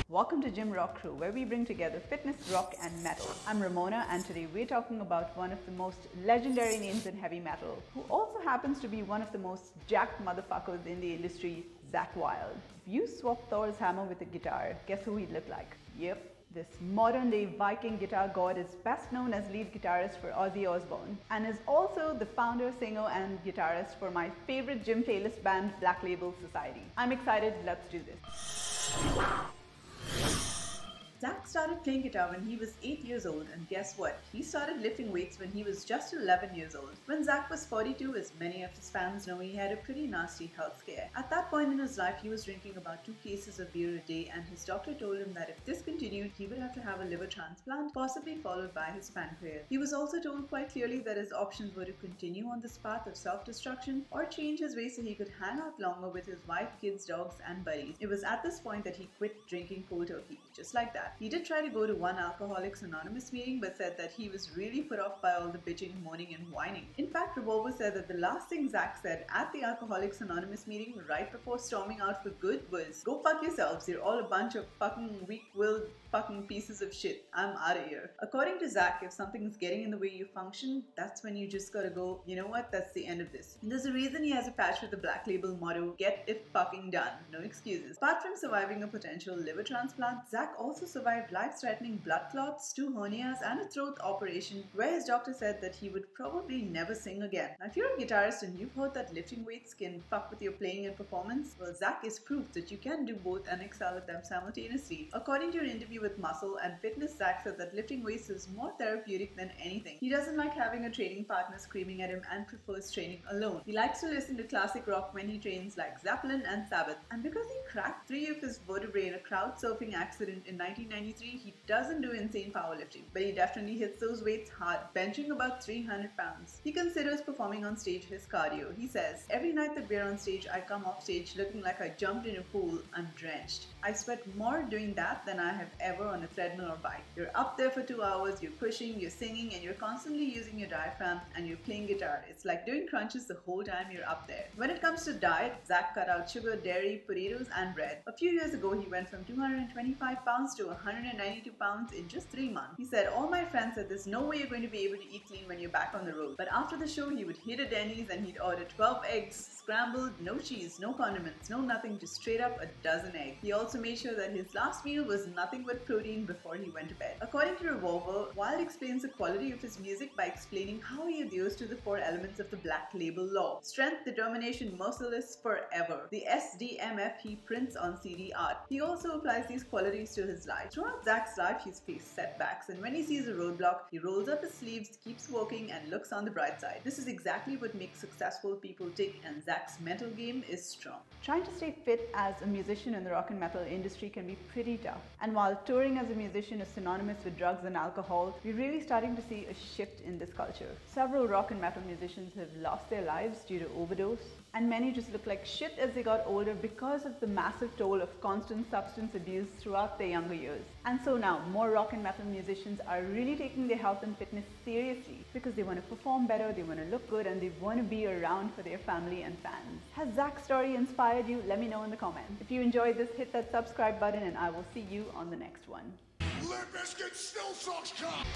Welcome to Gym Rock Crew, where we bring together fitness, rock and metal. I'm Ramona, and today we're talking about one of the most legendary names in heavy metal, who also happens to be one of the most jacked motherfuckers in the industry, Zakk. If you swap Thor's hammer with a guitar, guess who he'd look like? Yep. This modern-day Viking guitar god is best known as lead guitarist for Ozzy Osbourne and is also the founder, singer and guitarist for my favorite gym playlist band, Black Label Society. I'm excited, let's do this. Zakk started playing guitar when he was 8 years old, and guess what? He started lifting weights when he was just 11 years old. When Zakk was 42, as many of his fans know, he had a pretty nasty health scare. At that point in his life, he was drinking about 2 cases of beer a day, and his doctor told him that if this continued, he would have to have a liver transplant, possibly followed by his pancreas. He was also told quite clearly that his options were to continue on this path of self-destruction or change his way so he could hang out longer with his wife, kids, dogs, and buddies. It was at this point that he quit drinking cold turkey, just like that. He did try to go to one Alcoholics Anonymous meeting, but said that he was really put off by all the bitching, moaning and whining. In fact, Revolver said that the last thing Zakk said at the Alcoholics Anonymous meeting right before storming out for good was, "Go fuck yourselves, you're all a bunch of fucking weak-willed fucking pieces of shit. I'm out of here." According to Zakk, if something's getting in the way you function, that's when you just gotta go, you know what, that's the end of this. And there's a reason he has a patch with the Black Label motto, "Get it fucking done, no excuses." Apart from surviving a potential liver transplant, Zakk also survived life-threatening blood clots, 2 hernias and a throat operation where his doctor said that he would probably never sing again. Now, if you're a guitarist and you've heard that lifting weights can fuck with your playing and performance, well, Zakk is proof that you can do both and excel at them simultaneously. According to an interview with Muscle and Fitness, Zakk said that lifting weights is more therapeutic than anything. He doesn't like having a training partner screaming at him and prefers training alone. He likes to listen to classic rock when he trains, like Zeppelin and Sabbath. And because he cracked 3 of his vertebrae in a crowd surfing accident in 1993, he doesn't do insane powerlifting, but he definitely hits those weights hard, benching about 300 pounds. He considers performing on stage his cardio. He says, "Every night that we're on stage, I come off stage looking like I jumped in a pool. I'm drenched. I sweat more doing that than I have ever on a treadmill or bike." You're up there for 2 hours, you're pushing, you're singing, and you're constantly using your diaphragm, and you're playing guitar. It's like doing crunches the whole time you're up there. When it comes to diet, Zakk cut out sugar, dairy, potatoes, and bread. A few years ago, he went from 225 pounds to 192 pounds in just 3 months. He said, "All my friends said there's no way you're going to be able to eat clean when you're back on the road." But after the show, he would hit a Denny's and he'd order 12 eggs, scrambled, no cheese, no condiments, no nothing, just straight up a dozen eggs. He also made sure that his last meal was nothing but protein before he went to bed. According to Revolver, Wild explains the quality of his music by explaining how he adheres to the 4 elements of the Black Label law: strength, determination, merciless, forever. The SDMF he prints on CD art. He also applies these qualities to his life. Throughout Zakk's life, he's faced setbacks, and when he sees a roadblock, he rolls up his sleeves, keeps working, and looks on the bright side. This is exactly what makes successful people tick, and Zakk's mental game is strong. Trying to stay fit as a musician in the rock and metal industry can be pretty tough. And while touring as a musician is synonymous with drugs and alcohol, we're really starting to see a shift in this culture. Several rock and metal musicians have lost their lives due to overdose, and many just look like shit as they got older because of the massive toll of constant substance abuse throughout their younger years. And so now, more rock and metal musicians are really taking their health and fitness seriously because they want to perform better, they want to look good, and they want to be around for their family and fans. Has Zakk's story inspired you? Let me know in the comments. If you enjoyed this, hit that subscribe button and I will see you on the next one. Limp Bizkit still sucks cock!